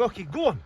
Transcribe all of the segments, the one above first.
Rocky, go on.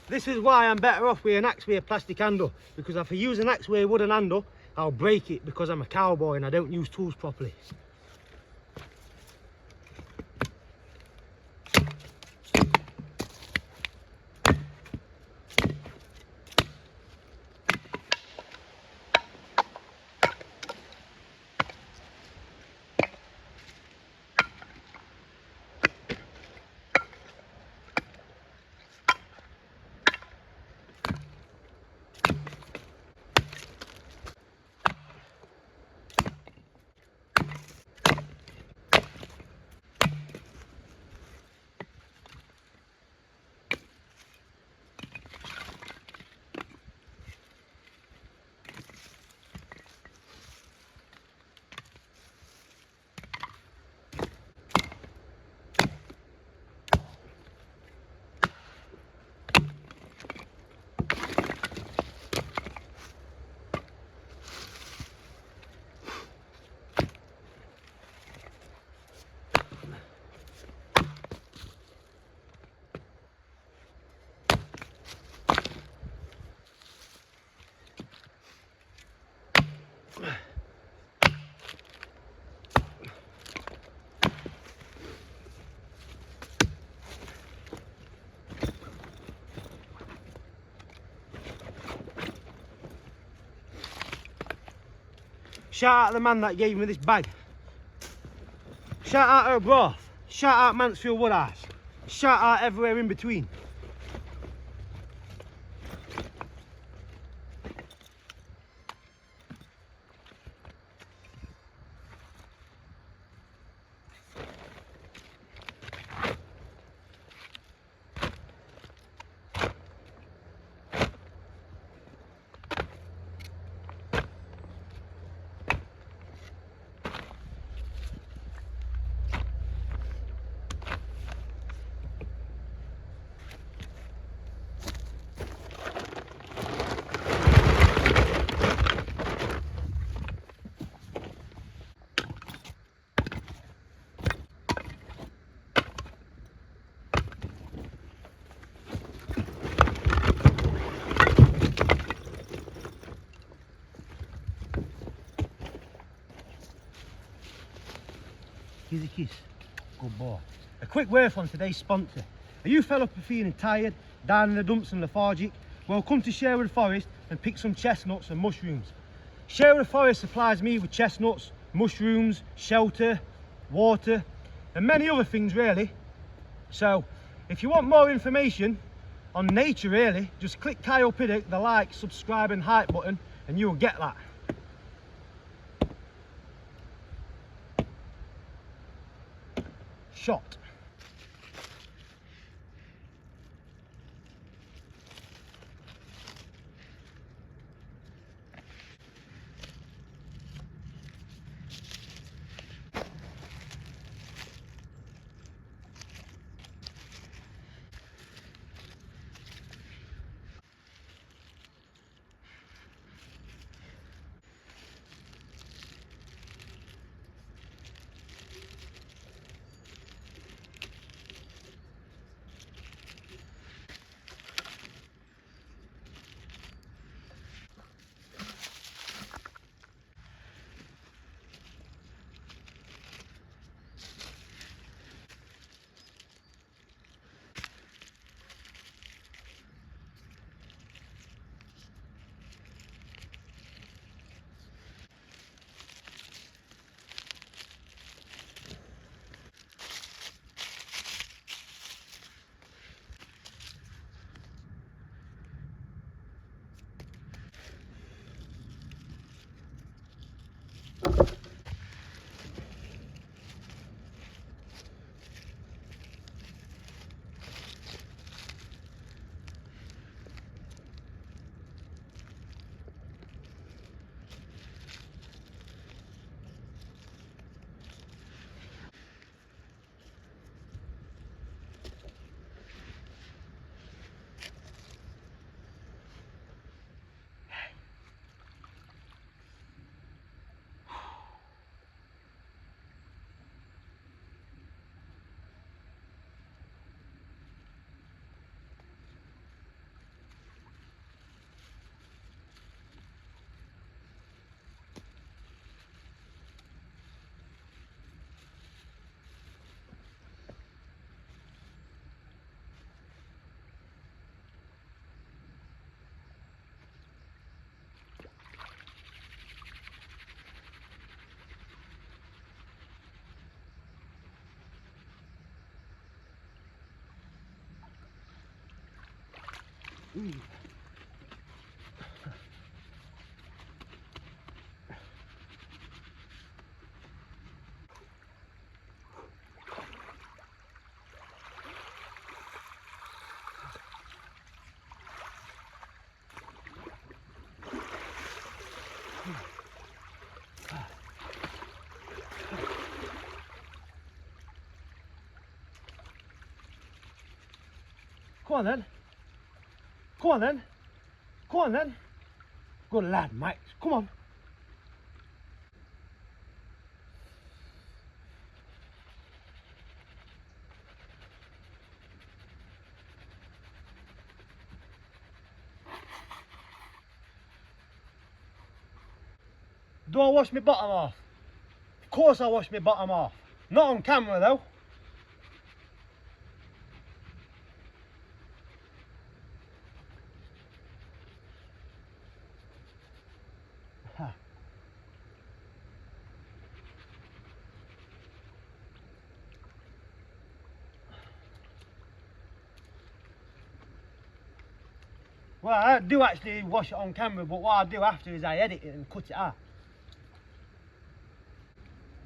This is why I'm better off with an axe with a plastic handle, because if I use an axe with a wooden handle, I'll break it because I'm a cowboy and I don't use tools properly. Shout out the man that gave me this bag. Shout out her broth. Shout out Mansfield Woodhouse. Shout out everywhere in between. Here's a kiss. Good boy. A quick word from today's sponsor. Are you fellas feeling tired, down in the dumps and lethargic? Well, come to Sherwood Forest and pick some chestnuts and mushrooms. Sherwood Forest supplies me with chestnuts, mushrooms, shelter, water, and many other things really. So, if you want more information on nature really, just click high up in it, the like, subscribe and hype button, and you'll get that. Shot. Come on then. Come on then. Come on then. Good lad, Mike. Come on. Do I wash my bottom off? Of course I wash my bottom off. Not on camera though. Well, I do actually wash it on camera, but what I do after is I edit it and cut it out.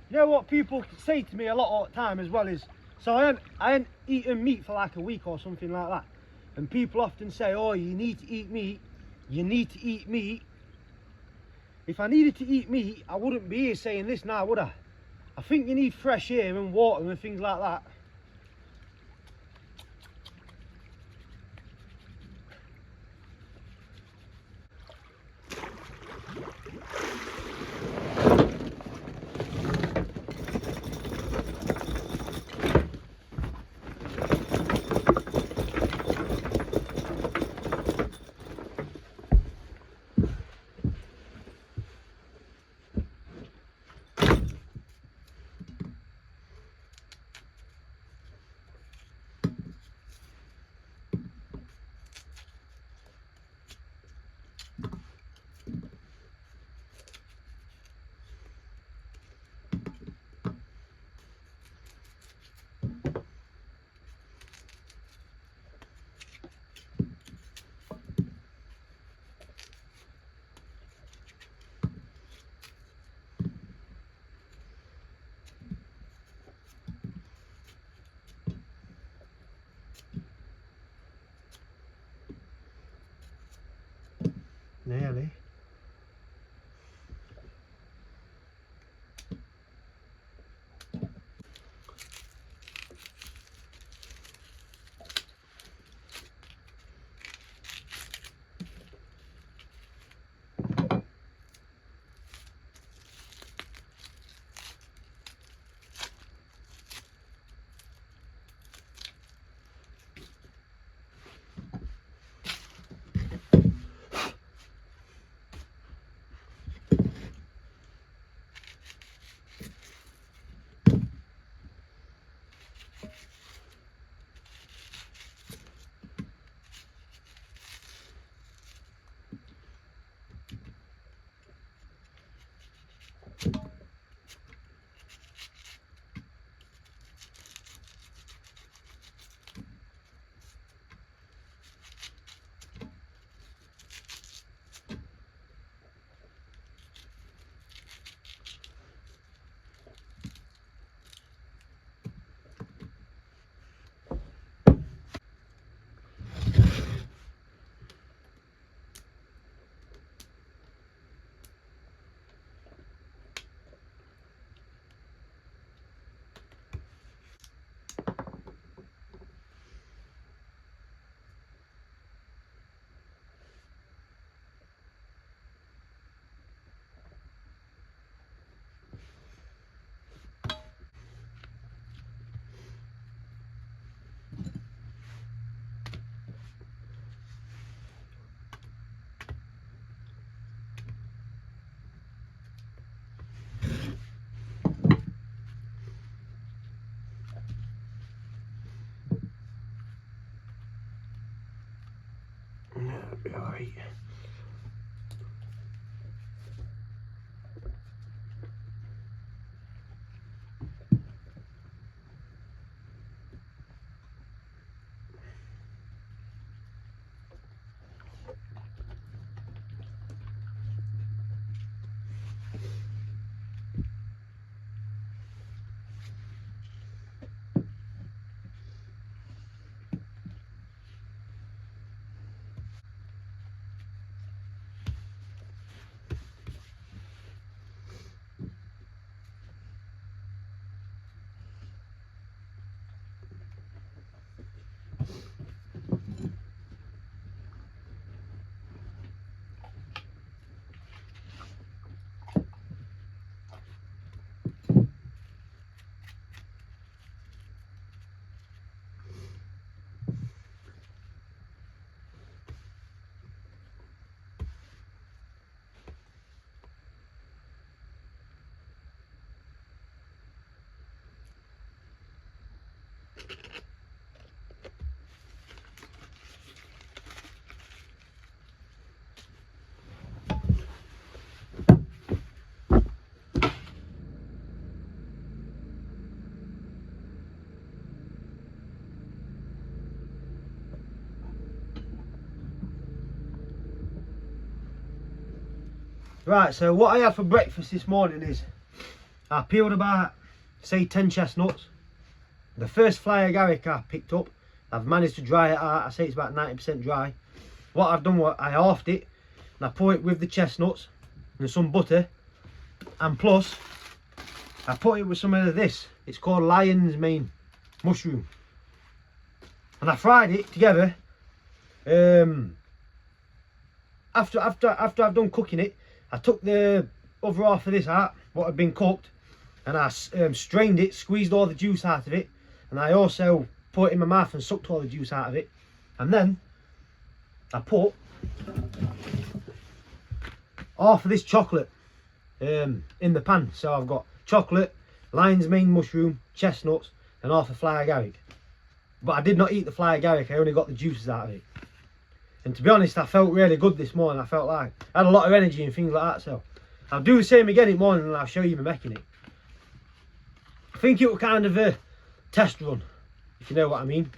You know what people say to me a lot of the time as well is, so I ain't eaten meat for like a week or something like that. And people often say, oh, you need to eat meat. You need to eat meat. If I needed to eat meat, I wouldn't be here saying this now, would I? I think you need fresh air and water and things like that. Nearly. That'll be alright. Right, so what I had for breakfast this morning is I peeled about, say, 10 chestnuts. The first fly agaric I picked up, I've managed to dry it out. I say it's about 90% dry. What I've done was I halved it and I put it with the chestnuts and some butter, and plus I put it with some of this. It's called lion's mane mushroom, and I fried it together. After I've done cooking it, I took the other half of this out, what had been cooked, and I strained it, squeezed all the juice out of it, and I also put it in my mouth and sucked all the juice out of it. And then I put half of this chocolate in the pan. So I've got chocolate, lion's mane mushroom, chestnuts, and half a fly agaric. But I did not eat the fly agaric, I only got the juices out of it. And to be honest, I felt really good this morning. I felt like I had a lot of energy and things like that. So I'll do the same again in the morning and I'll show you me making it. I think it was kind of a test run, if you know what I mean.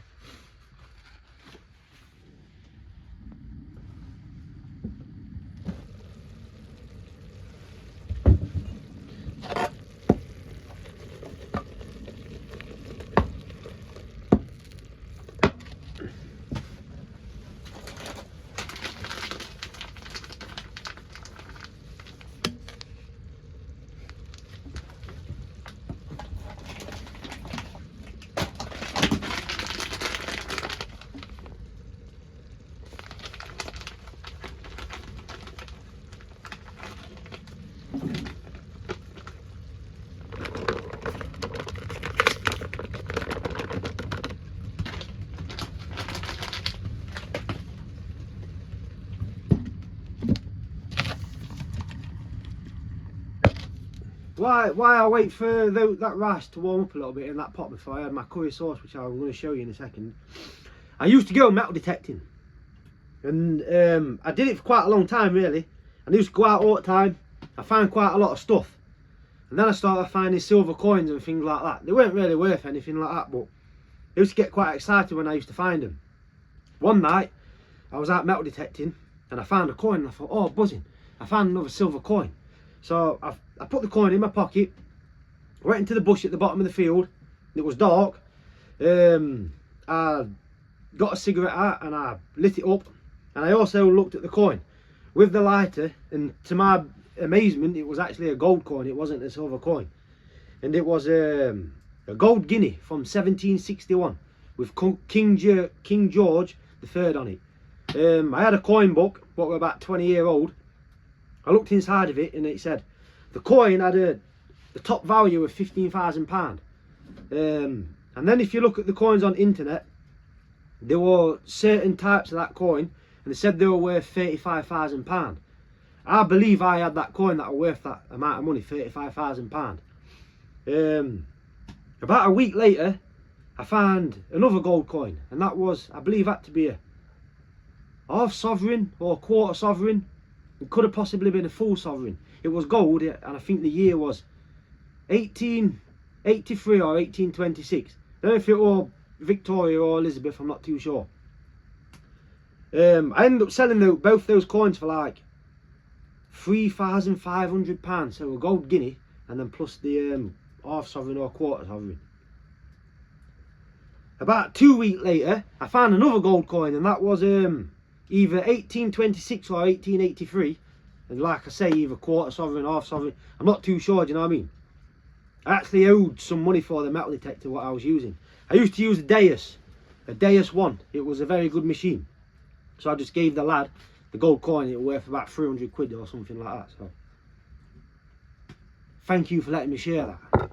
Why I wait for that rice to warm up a little bit in that pot before I add my curry sauce, which I'm going to show you in a second. I used to go metal detecting, and I did it for quite a long time really. I used to go out all the time. I found quite a lot of stuff, and then I started finding silver coins and things like that. They weren't really worth anything like that, but I used to get quite excited when I used to find them. One night I was out metal detecting and I found a coin and I thought, oh, buzzing, I found another silver coin. So I put the coin in my pocket, went into the bush at the bottom of the field. It was dark. I got a cigarette out and I lit it up, and I also looked at the coin with the lighter, and to my amazement it was actually a gold coin. It wasn't a silver coin, and it was a gold guinea from 1761 with King George III on it. I had a coin book, what were about 20-year old. I looked inside of it and it said the coin had the top value of £15,000. And then if you look at the coins on internet, there were certain types of that coin and they said they were worth £35,000. I believe I had that coin that were worth that amount of money, £35,000. About a week later, I found another gold coin, and that was, I believe, that to be a half sovereign or a quarter sovereign. It could have possibly been a full sovereign. It was gold, and I think the year was 1883 or 1826. I don't know if it was Victoria or Elizabeth, I'm not too sure. I ended up selling both those coins for like £3,500, so a gold guinea, and then plus the half sovereign or quarter sovereign. About 2 weeks later, I found another gold coin, and that was either 1826 or 1883, and like I say, either quarter sovereign, half sovereign, I'm not too sure, do you know what I mean? I actually owed some money for the metal detector what I was using. I used to use a Deus 1. It was a very good machine, so I just gave the lad the gold coin. It was worth about 300 quid or something like that. So thank you for letting me share that.